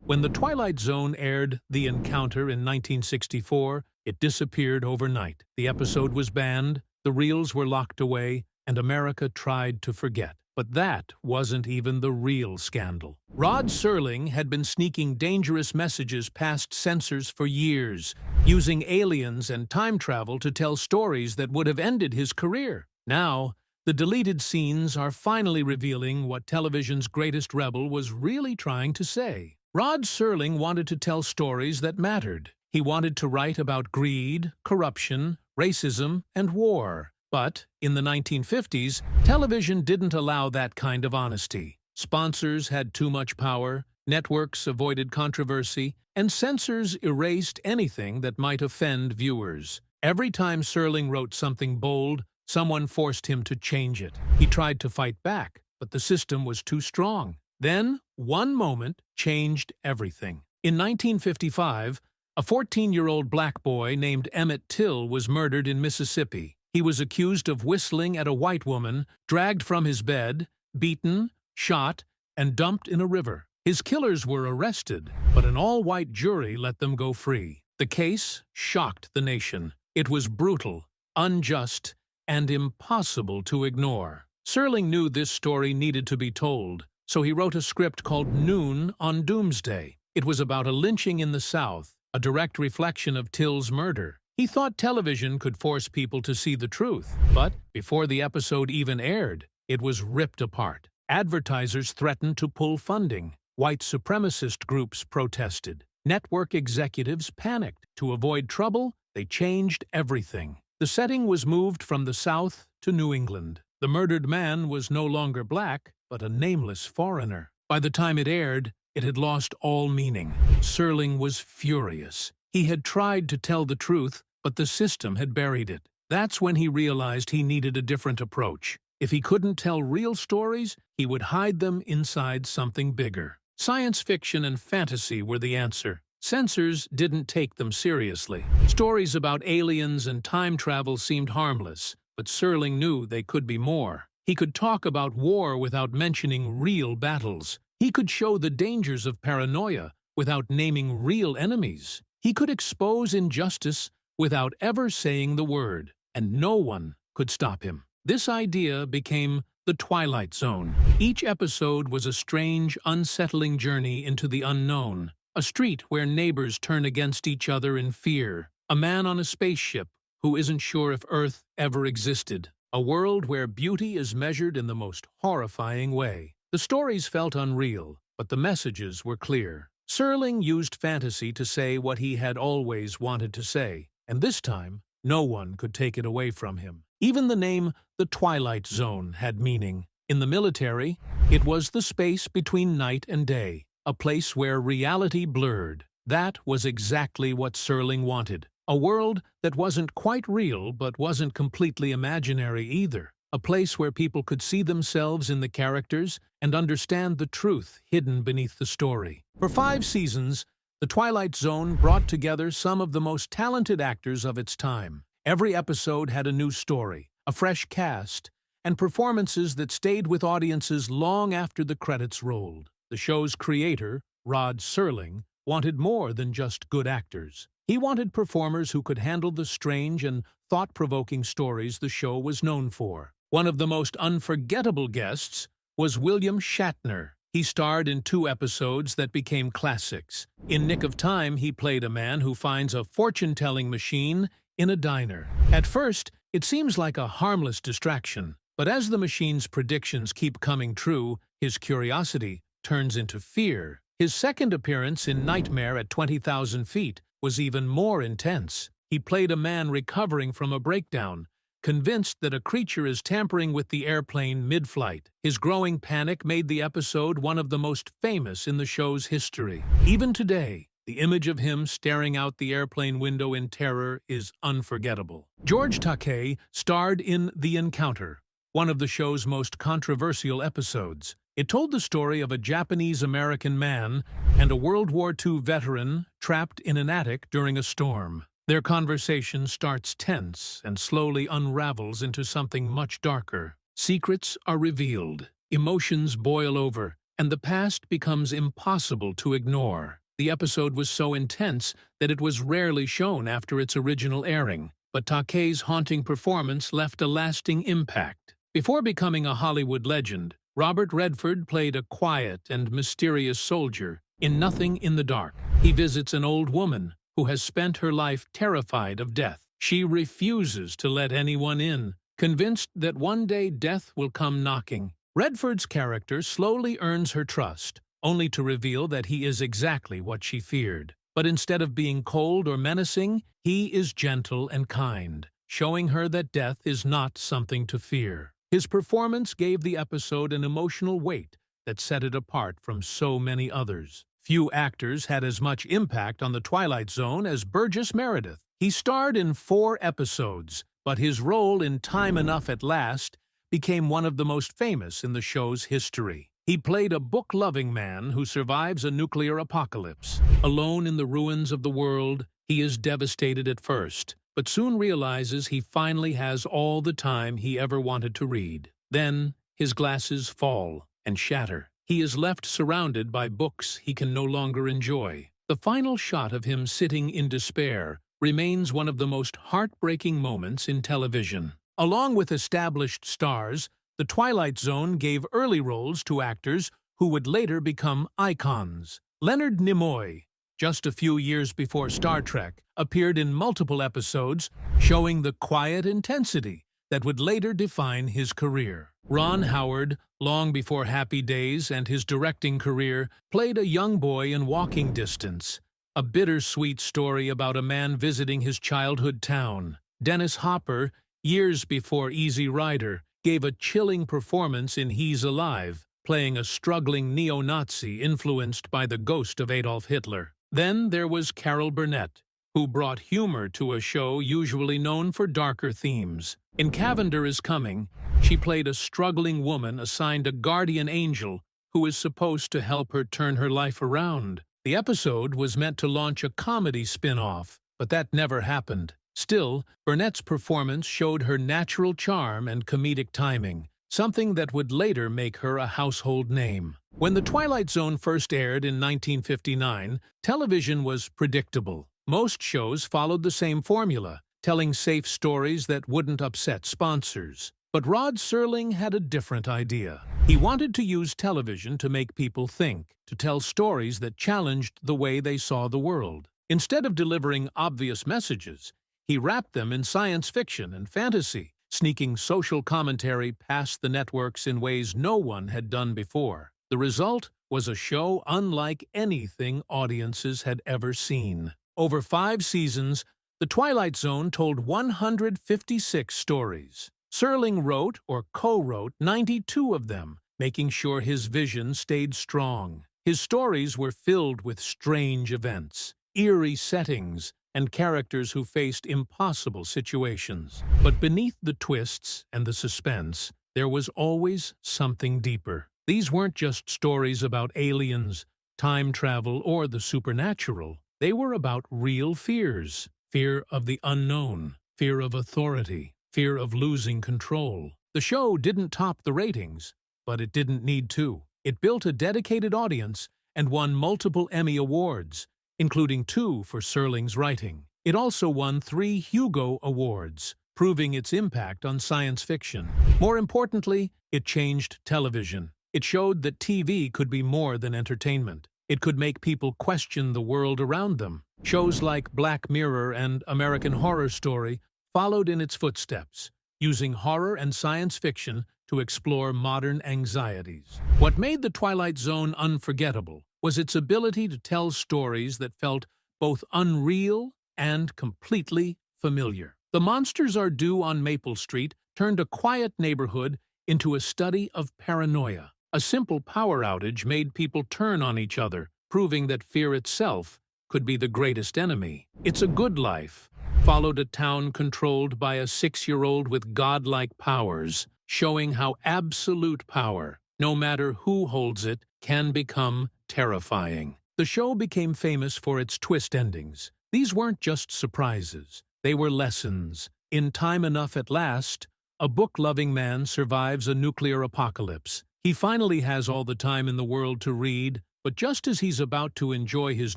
When The Twilight Zone aired The Encounter in 1964, it disappeared overnight. The episode was banned, the reels were locked away, and America tried to forget. But that wasn't even the real scandal. Rod Serling had been sneaking dangerous messages past censors for years, using aliens and time travel to tell stories that would have ended his career. Now, the deleted scenes are finally revealing what television's greatest rebel was really trying to say. Rod Serling wanted to tell stories that mattered. He wanted to write about greed, corruption, racism, and war. But, in the 1950s, television didn't allow that kind of honesty. Sponsors had too much power, networks avoided controversy, and censors erased anything that might offend viewers. Every time Serling wrote something bold, someone forced him to change it. He tried to fight back, but the system was too strong. Then, one moment changed everything. In 1955, a 14-year-old black boy named Emmett Till was murdered in Mississippi. He was accused of whistling at a white woman, dragged from his bed, beaten, shot, and dumped in a river. His killers were arrested, but an all-white jury let them go free. The case shocked the nation. It was brutal, unjust, and impossible to ignore. Serling knew this story needed to be told, so he wrote a script called Noon on Doomsday. It was about a lynching in the South, a direct reflection of Till's murder. He thought television could force people to see the truth, but before the episode even aired, it was ripped apart. Advertisers threatened to pull funding. White supremacist groups protested. Network executives panicked. To avoid trouble, they changed everything. The setting was moved from the South to New England. The murdered man was no longer black, but a nameless foreigner. By the time it aired, it had lost all meaning. Serling was furious. He had tried to tell the truth, but the system had buried it. That's when he realized he needed a different approach. If he couldn't tell real stories, he would hide them inside something bigger. Science fiction and fantasy were the answer. Censors didn't take them seriously. Stories about aliens and time travel seemed harmless, but Serling knew they could be more. He could talk about war without mentioning real battles. He could show the dangers of paranoia without naming real enemies. He could expose injustice without ever saying the word, and no one could stop him. This idea became The Twilight Zone. Each episode was a strange, unsettling journey into the unknown, a street where neighbors turn against each other in fear, a man on a spaceship who isn't sure if Earth ever existed, a world where beauty is measured in the most horrifying way. The stories felt unreal, but the messages were clear. Serling used fantasy to say what he had always wanted to say, and this time, no one could take it away from him. Even the name The Twilight Zone had meaning. In the military, it was the space between night and day, a place where reality blurred. That was exactly what Serling wanted. A world that wasn't quite real but wasn't completely imaginary either. A place where people could see themselves in the characters and understand the truth hidden beneath the story. For 5 seasons, The Twilight Zone brought together some of the most talented actors of its time. Every episode had a new story, a fresh cast, and performances that stayed with audiences long after the credits rolled. The show's creator, Rod Serling, wanted more than just good actors. He wanted performers who could handle the strange and thought-provoking stories the show was known for. One of the most unforgettable guests was William Shatner. He starred in 2 episodes that became classics. In Nick of Time, he played a man who finds a fortune-telling machine in a diner. At first, it seems like a harmless distraction, but as the machine's predictions keep coming true, his curiosity turns into fear. His second appearance in Nightmare at 20,000 Feet was even more intense. He played a man recovering from a breakdown, convinced that a creature is tampering with the airplane mid-flight. His growing panic made the episode one of the most famous in the show's history. Even today, the image of him staring out the airplane window in terror is unforgettable. George Takei starred in The Encounter, one of the show's most controversial episodes. It told the story of a Japanese-American man and a World War II veteran trapped in an attic during a storm. Their conversation starts tense and slowly unravels into something much darker. Secrets are revealed, emotions boil over, and the past becomes impossible to ignore. The episode was so intense that it was rarely shown after its original airing, but Takei's haunting performance left a lasting impact. Before becoming a Hollywood legend, Robert Redford played a quiet and mysterious soldier in Nothing in the Dark. He visits an old woman who has spent her life terrified of death. She refuses to let anyone in, convinced that one day death will come knocking. Redford's character slowly earns her trust, only to reveal that he is exactly what she feared. But instead of being cold or menacing, he is gentle and kind, showing her that death is not something to fear. His performance gave the episode an emotional weight that set it apart from so many others. Few actors had as much impact on the Twilight Zone as Burgess Meredith. He starred in 4 episodes, but his role in Time Enough at Last became one of the most famous in the show's history. He played a book-loving man who survives a nuclear apocalypse. Alone in the ruins of the world, he is devastated at first, but soon realizes he finally has all the time he ever wanted to read. Then, his glasses fall and shatter. He is left surrounded by books he can no longer enjoy. The final shot of him sitting in despair remains one of the most heartbreaking moments in television. Along with established stars, The Twilight Zone gave early roles to actors who would later become icons. Leonard Nimoy, just a few years before Star Trek, appeared in multiple episodes, showing the quiet intensity that would later define his career. Ron Howard, long before Happy Days and his directing career, played a young boy in Walking Distance, a bittersweet story about a man visiting his childhood town. Dennis Hopper, years before Easy Rider, gave a chilling performance in He's Alive, playing a struggling neo-Nazi influenced by the ghost of Adolf Hitler. Then there was Carol Burnett, who brought humor to a show usually known for darker themes. In Cavender is Coming, she played a struggling woman assigned a guardian angel who is supposed to help her turn her life around. The episode was meant to launch a comedy spin-off, but that never happened. Still, Burnett's performance showed her natural charm and comedic timing, something that would later make her a household name. When The Twilight Zone first aired in 1959, television was predictable. Most shows followed the same formula, telling safe stories that wouldn't upset sponsors. But Rod Serling had a different idea. He wanted to use television to make people think, to tell stories that challenged the way they saw the world. Instead of delivering obvious messages, he wrapped them in science fiction and fantasy, sneaking social commentary past the networks in ways no one had done before. The result was a show unlike anything audiences had ever seen. Over 5 seasons, The Twilight Zone told 156 stories. Serling wrote or co-wrote 92 of them, making sure his vision stayed strong. His stories were filled with strange events, eerie settings, and characters who faced impossible situations. But beneath the twists and the suspense, there was always something deeper. These weren't just stories about aliens, time travel, or the supernatural. They were about real fears. Fear of the unknown, fear of authority, fear of losing control. The show didn't top the ratings, but it didn't need to. It built a dedicated audience and won multiple Emmy Awards, including 2 for Serling's writing. It also won 3 Hugo Awards, proving its impact on science fiction. More importantly, it changed television. It showed that TV could be more than entertainment. It could make people question the world around them. Shows like Black Mirror and American Horror Story followed in its footsteps, using horror and science fiction to explore modern anxieties. What made The Twilight Zone unforgettable was its ability to tell stories that felt both unreal and completely familiar. The Monsters Are Due on Maple Street turned a quiet neighborhood into a study of paranoia. A simple power outage made people turn on each other, proving that fear itself could be the greatest enemy. It's a Good Life followed a town controlled by a 6-year-old with godlike powers, showing how absolute power, no matter who holds it, can become terrifying. The show became famous for its twist endings. These weren't just surprises. They were lessons. In Time Enough at Last, a book-loving man survives a nuclear apocalypse. He finally has all the time in the world to read, but just as he's about to enjoy his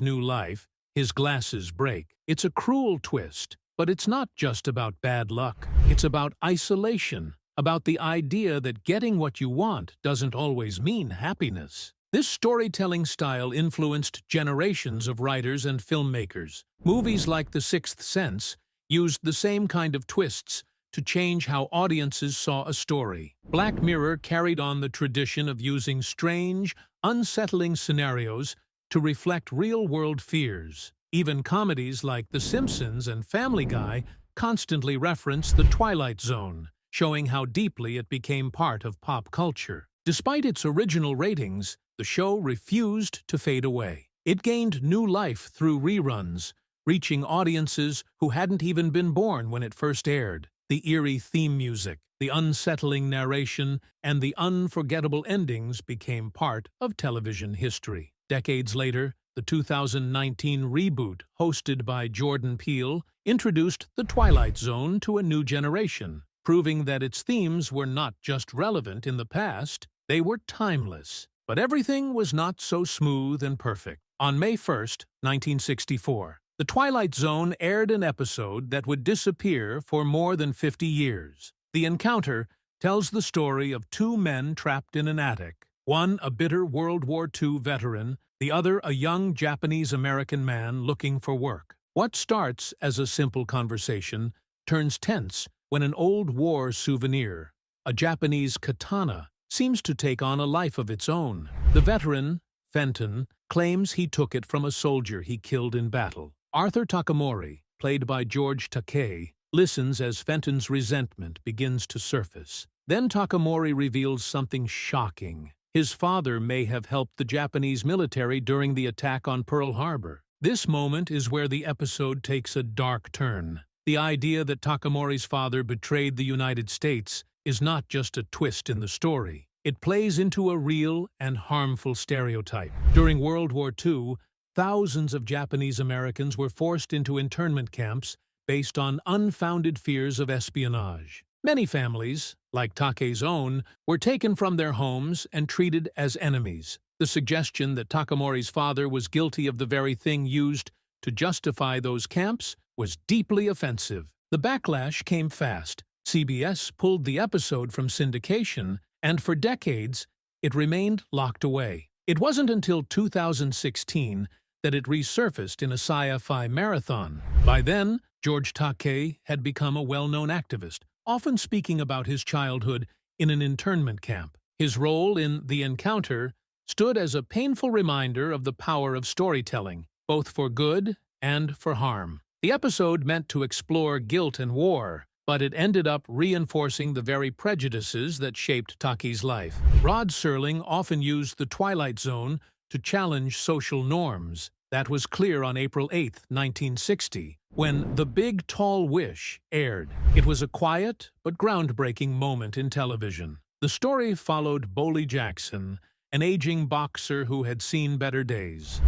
new life, his glasses break. It's a cruel twist, but it's not just about bad luck. It's about isolation, about the idea that getting what you want doesn't always mean happiness. This storytelling style influenced generations of writers and filmmakers. Movies like The Sixth Sense used the same kind of twists to change how audiences saw a story. Black Mirror carried on the tradition of using strange, unsettling scenarios to reflect real-world fears. Even comedies like The Simpsons and Family Guy constantly reference the Twilight Zone, showing how deeply it became part of pop culture. Despite its original ratings, the show refused to fade away. It gained new life through reruns, reaching audiences who hadn't even been born when it first aired. The eerie theme music, the unsettling narration, and the unforgettable endings became part of television history. Decades later, the 2019 reboot, hosted by Jordan Peele, introduced the Twilight Zone to a new generation, proving that its themes were not just relevant in the past, they were timeless. But everything was not so smooth and perfect. On May 1st, 1964, The Twilight Zone aired an episode that would disappear for more than 50 years. The Encounter tells the story of two men trapped in an attic, one a bitter World War II veteran, the other a young Japanese-American man looking for work. What starts as a simple conversation turns tense when an old war souvenir, a Japanese katana, seems to take on a life of its own. The veteran, Fenton, claims he took it from a soldier he killed in battle. Arthur Takamori, played by George Takei, listens as Fenton's resentment begins to surface. Then Takamori reveals something shocking. His father may have helped the Japanese military during the attack on Pearl Harbor. This moment is where the episode takes a dark turn. The idea that Takamori's father betrayed the United States is not just a twist in the story. It plays into a real and harmful stereotype. During World War II, thousands of Japanese Americans were forced into internment camps based on unfounded fears of espionage. Many families, like Takei's own, were taken from their homes and treated as enemies. The suggestion that Takamori's father was guilty of the very thing used to justify those camps was deeply offensive. The backlash came fast. CBS pulled the episode from syndication, and for decades, it remained locked away. It wasn't until 2016 that it resurfaced in a sci-fi marathon. By then, George Takei had become a well-known activist, often speaking about his childhood in an internment camp. His role in The Encounter stood as a painful reminder of the power of storytelling, both for good and for harm. The episode meant to explore guilt and war, but it ended up reinforcing the very prejudices that shaped Takei's life. Rod Serling often used the Twilight Zone to challenge social norms. That was clear on April 8, 1960, when The Big Tall Wish aired. It was a quiet but groundbreaking moment in television. The story followed Bollie Jackson, an aging boxer who had seen better days.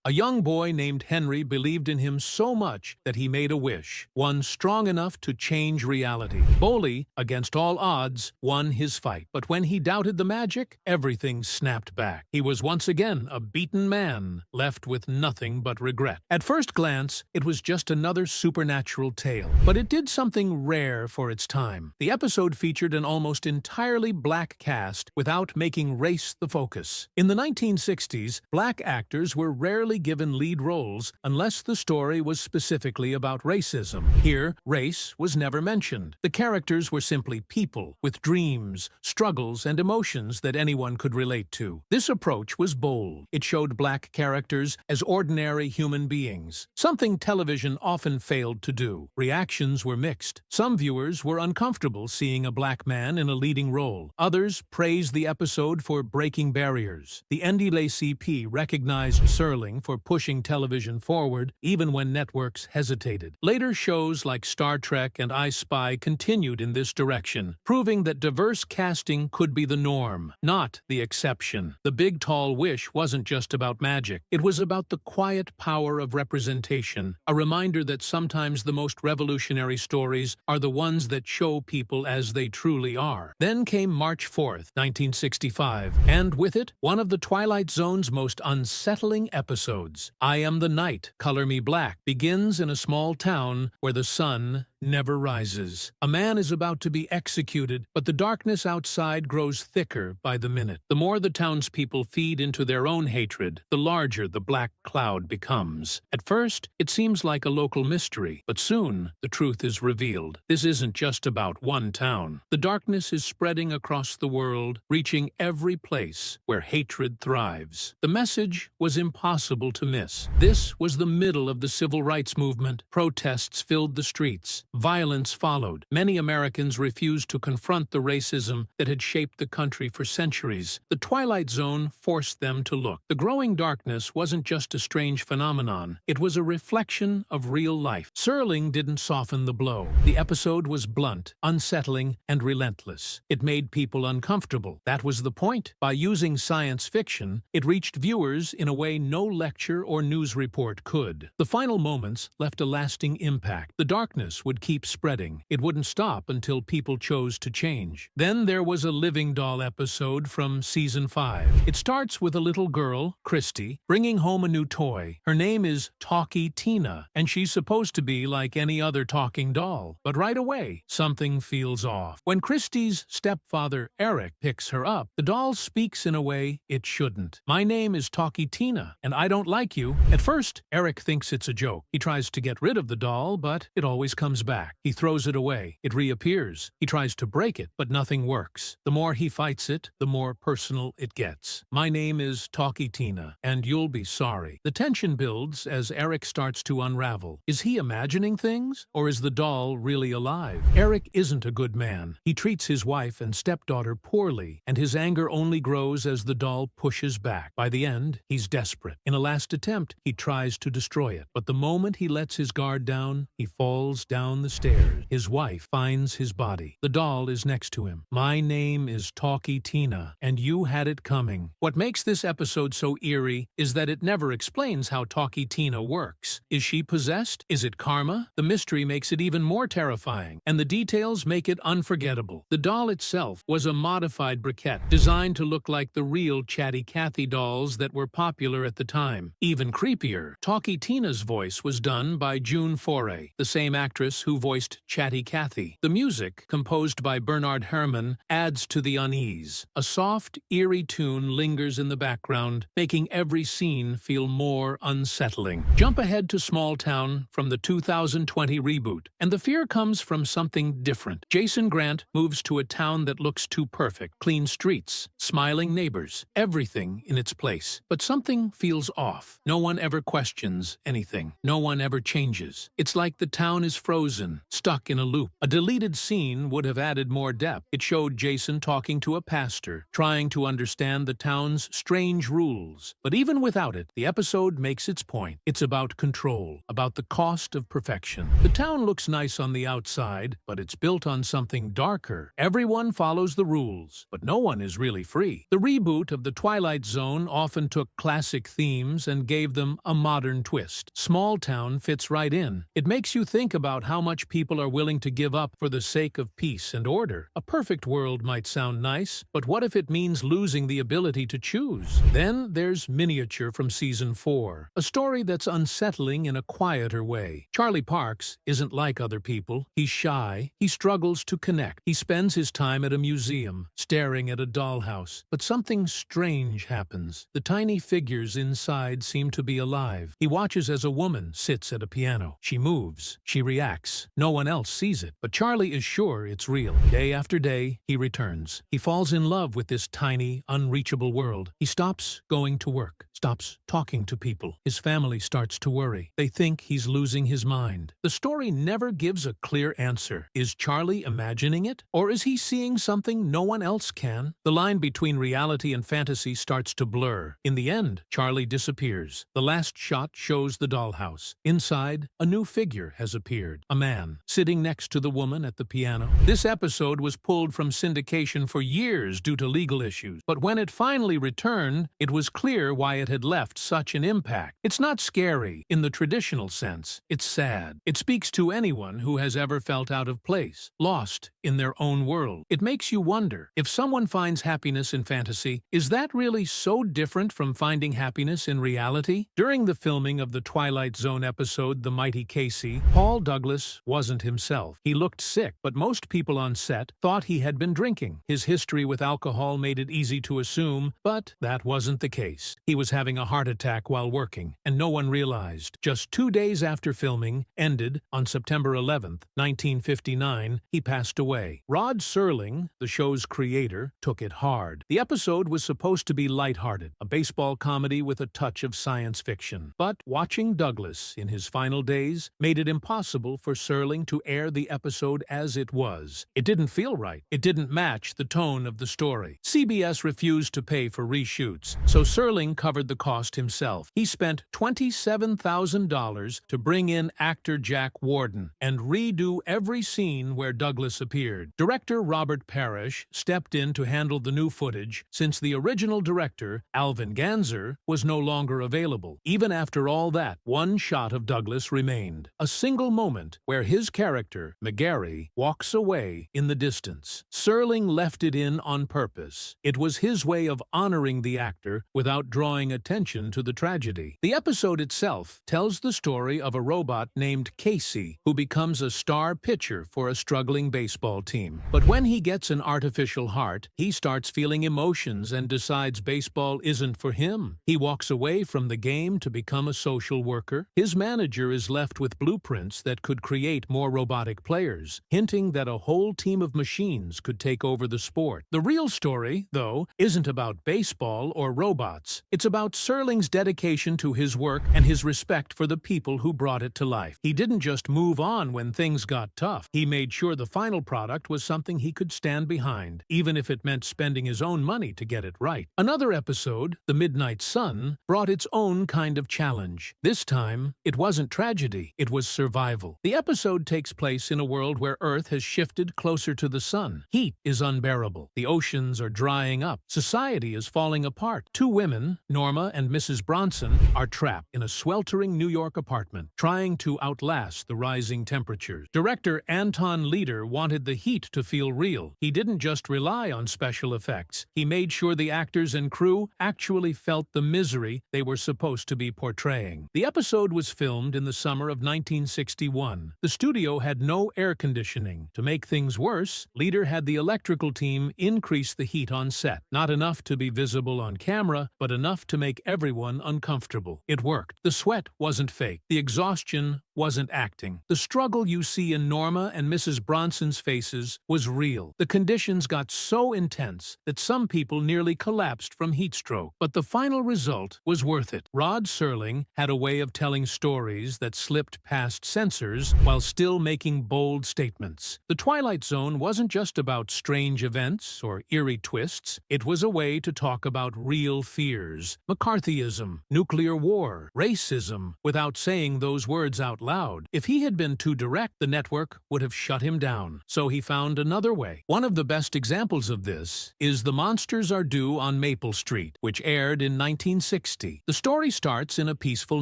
A young boy named Henry believed in him so much that he made a wish, one strong enough to change reality. Bollie, against all odds, won his fight. But when he doubted the magic, everything snapped back. He was once again a beaten man, left with nothing but regret. At first glance, it was just another supernatural tale. But it did something rare for its time. The episode featured an almost entirely black cast without making race the focus. In the 1960s, black actors were rarely given lead roles unless the story was specifically about racism. Here, race was never mentioned. The characters were simply people with dreams, struggles, and emotions that anyone could relate to. This approach was bold. It showed black characters as ordinary human beings, something television often failed to do. Reactions were mixed. Some viewers were uncomfortable people seeing a black man in a leading role. Others praised the episode for breaking barriers. The NAACP recognized Serling for pushing television forward, even when networks hesitated. Later shows like Star Trek and I Spy continued in this direction, proving that diverse casting could be the norm, not the exception. The Big Tall Wish wasn't just about magic. It was about the quiet power of representation, a reminder that sometimes the most revolutionary stories are the ones that show people as they truly are. Then came March 4th, 1965, and with it, one of the Twilight Zone's most unsettling episodes. I Am the Night, Color Me Black begins in a small town where the sun never rises. A man is about to be executed, but the darkness outside grows thicker by the minute. The more the townspeople feed into their own hatred, the larger the black cloud becomes. At first, it seems like a local mystery, but soon the truth is revealed. This isn't just about one town. The darkness is spreading across the world, reaching every place where hatred thrives. The message was impossible to miss. This was the middle of the civil rights movement. Protests filled the streets. Violence followed. Many Americans refused to confront the racism that had shaped the country for centuries. The Twilight Zone forced them to look. The growing darkness wasn't just a strange phenomenon. It was a reflection of real life. Serling didn't soften the blow. The episode was blunt, unsettling, and relentless. It made people uncomfortable. That was the point. By using science fiction, it reached viewers in a way no lecture or news report could. The final moments left a lasting impact. The darkness would keep spreading. It wouldn't stop until people chose to change. Then there was a Living Doll episode from season 5. It starts with a little girl, Christy, bringing home a new toy. Her name is Talkie Tina, and she's supposed to be like any other talking doll. But right away, something feels off. When Christy's stepfather, Eric, picks her up, the doll speaks in a way it shouldn't. My name is Talkie Tina, and I don't like you. At first, Eric thinks it's a joke. He tries to get rid of the doll, but it always comes back. He throws it away. It reappears. He tries to break it, but nothing works. The more he fights it, the more personal it gets. My name is Talkie Tina, and you'll be sorry. The tension builds as Eric starts to unravel. Is he imagining things, or is the doll really alive? Eric isn't a good man. He treats his wife and stepdaughter poorly, and his anger only grows as the doll pushes back. By the end, he's desperate. In a last attempt, he tries to destroy it, but the moment he lets his guard down, he falls down the stairs. His wife finds his body. The doll is next to him. My name is Talkie Tina, and you had it coming. What makes this episode so eerie is that it never explains how Talkie Tina works. Is she possessed? Is it karma? The mystery makes it even more terrifying, and the details make it unforgettable. The doll itself was a modified briquette, designed to look like the real Chatty Cathy dolls that were popular at the time. Even creepier, Talkie Tina's voice was done by June Foray, the same actress who voiced Chatty Cathy. The music, composed by Bernard Herrmann, adds to the unease. A soft, eerie tune lingers in the background, making every scene feel more unsettling. Jump ahead to Small Town from the 2020 reboot, and the fear comes from something different. Jason Grant moves to a town that looks too perfect. Clean streets, smiling neighbors, everything in its place. But something feels off. No one ever questions anything. No one ever changes. It's like the town is frozen, stuck in a loop. A deleted scene would have added more depth. It showed Jason talking to a pastor, trying to understand the town's strange rules. But even without it, the episode makes its point. It's about control, about the cost of perfection. The town looks nice on the outside, but it's built on something darker. Everyone follows the rules, but no one is really free. The reboot of The Twilight Zone often took classic themes and gave them a modern twist. Small Town fits right in. It makes you think about how much people are willing to give up for the sake of peace and order. A perfect world might sound nice, but what if it means losing the ability to choose? Then there's Miniature from Season 4, a story that's unsettling in a quieter way. Charlie Parks isn't like other people. He's shy. He struggles to connect. He spends his time at a museum, staring at a dollhouse. But something strange happens. The tiny figures inside seem to be alive. He watches as a woman sits at a piano. She moves. She reacts. place. No one else sees it, but Charlie is sure it's real. Day after day, he returns. He falls in love with this tiny, unreachable world. He stops going to work, stops talking to people. His family starts to worry. They think he's losing his mind. The story never gives a clear answer. Is Charlie imagining it? Or is he seeing something no one else can? The line between reality and fantasy starts to blur. In the end, Charlie disappears. The last shot shows the dollhouse. Inside, a new figure has appeared. A man, sitting next to the woman at the piano. This episode was pulled from syndication for years due to legal issues. But when it finally returned, it was clear why it had left such an impact. It's not scary in the traditional sense. It's sad. It speaks to anyone who has ever felt out of place, lost in their own world. It makes you wonder, if someone finds happiness in fantasy, is that really so different from finding happiness in reality? During the filming of the Twilight Zone episode The Mighty Casey, Paul Douglas wasn't himself. He looked sick, but most people on set thought he had been drinking. His history with alcohol made it easy to assume, but that wasn't the case. He was having a heart attack while working, and no one realized. Just 2 days after filming ended, on September 11th, 1959, he passed away. Rod Serling, the show's creator, took it hard. The episode was supposed to be lighthearted, a baseball comedy with a touch of science fiction. But watching Douglas in his final days made it impossible for Serling to air the episode as it was. It didn't feel right. It didn't match the tone of the story. CBS refused to pay for reshoots, so Serling covered the cost himself. He spent $27,000 to bring in actor Jack Warden and redo every scene where Douglas appeared. Director Robert Parrish stepped in to handle the new footage since the original director, Alvin Ganzer, was no longer available. Even after all that, one shot of Douglas remained. A single moment where his character, McGarry, walks away in the distance. Serling left it in on purpose. It was his way of honoring the actor without drawing attention to the tragedy. The episode itself tells the story of a robot named Casey who becomes a star pitcher for a struggling baseball team. But when he gets an artificial heart, he starts feeling emotions and decides baseball isn't for him. He walks away from the game to become a social worker. His manager is left with blueprints that could create more robotic players, hinting that a whole team of machines could take over the sport. The real story, though, isn't about baseball or robots. It's about Serling's dedication to his work and his respect for the people who brought it to life. He didn't just move on when things got tough. He made sure the final product was something he could stand behind, even if it meant spending his own money to get it right. Another episode, The Midnight Sun, brought its own kind of challenge. This time, it wasn't tragedy, it was survival. The episode takes place in a world where Earth has shifted closer to the sun. Heat is unbearable. The oceans are drying up. Society is falling apart. Two women, Norma and Mrs. Bronson, are trapped in a sweltering New York apartment, trying to outlast the rising temperatures. Director Anton Leder wanted the heat to feel real. He didn't just rely on special effects. He made sure the actors and crew actually felt the misery they were supposed to be portraying. The episode was filmed in the summer of 1961. The studio had no air conditioning. To make things worse, Leder had the electrical team increase the heat on set. Not enough to be visible on camera, but enough to make everyone uncomfortable. It worked. The sweat wasn't fake. The exhaustion wasn't acting. The struggle you see in Norma and Mrs. Bronson's faces was real. The conditions got so intense that some people nearly collapsed from heat stroke. But the final result was worth it. Rod Serling had a way of telling stories that slipped past censors while still making bold statements. The Twilight Zone wasn't just about strange events or eerie twists. It was a way to talk about real fears, McCarthyism, nuclear war, racism, without saying those words out loud. If he had been too direct, the network would have shut him down. So he found another way. One of the best examples of this is The Monsters Are Due on Maple Street, which aired in 1960. The story starts in a peaceful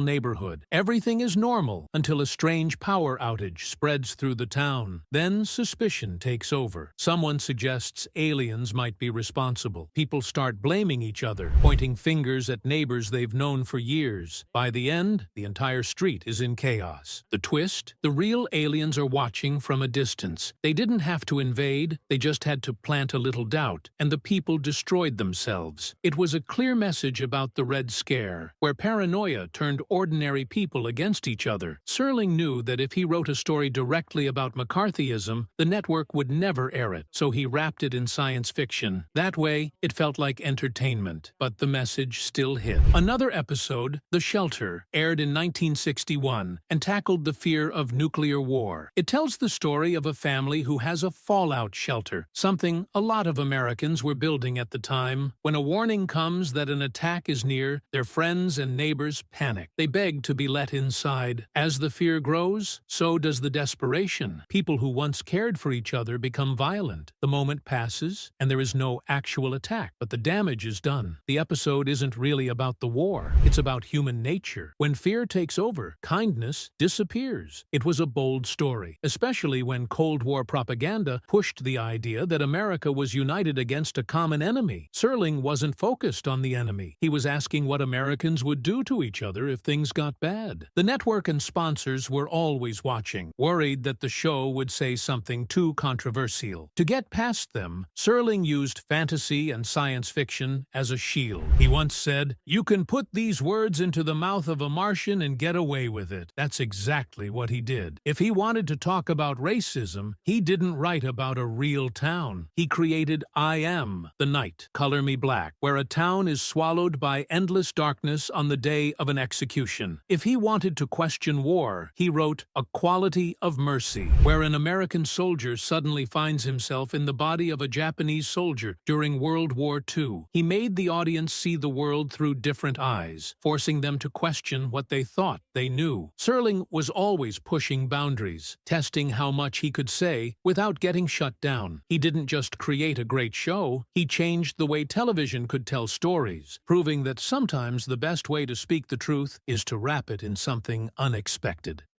neighborhood. Everything is normal until a strange power outage spreads through the town. Then suspicion takes over. Someone suggests aliens might be responsible. People start blaming each other, pointing fingers at neighbors they've known for years. By the end, the entire street is in chaos. chaos. The twist? The real aliens are watching from a distance. They didn't have to invade, they just had to plant a little doubt, and the people destroyed themselves. It was a clear message about the Red Scare, where paranoia turned ordinary people against each other. Serling knew that if he wrote a story directly about McCarthyism, the network would never air it, so he wrapped it in science fiction. That way, it felt like entertainment, but the message still hit. Another episode, The Shelter, aired in 1961 and tackled the fear of nuclear war. It tells the story of a family who has a fallout shelter, something a lot of Americans were building at the time. When a warning comes that an attack is near, their friends and neighbors panic. They beg to be let inside. As the fear grows, so does the desperation. People who once cared for each other become violent. The moment passes, and there is no actual attack, but the damage is done. The episode isn't really about the war. It's about human nature. When fear takes over, kindness disappears. It was a bold story, especially when Cold War propaganda pushed the idea that America was united against a common enemy. Serling wasn't focused on the enemy. He was asking what Americans would do to each other if things got bad. The network and sponsors were always watching, worried that the show would say something too controversial. To get past them, Serling used fantasy and science fiction as a shield. He once said, "You can put these words into the mouth of a Martian and get away with it." That's exactly what he did. If he wanted to talk about racism, he didn't write about a real town. He created I Am the Night, Color Me Black, where a town is swallowed by endless darkness on the day of an execution. If he wanted to question war, he wrote A Quality of Mercy, where an American soldier suddenly finds himself in the body of a Japanese soldier during World War II. He made the audience see the world through different eyes, forcing them to question what they thought they knew. Serling was always pushing boundaries, testing how much he could say without getting shut down. He didn't just create a great show, he changed the way television could tell stories, proving that sometimes the best way to speak the truth is to wrap it in something unexpected.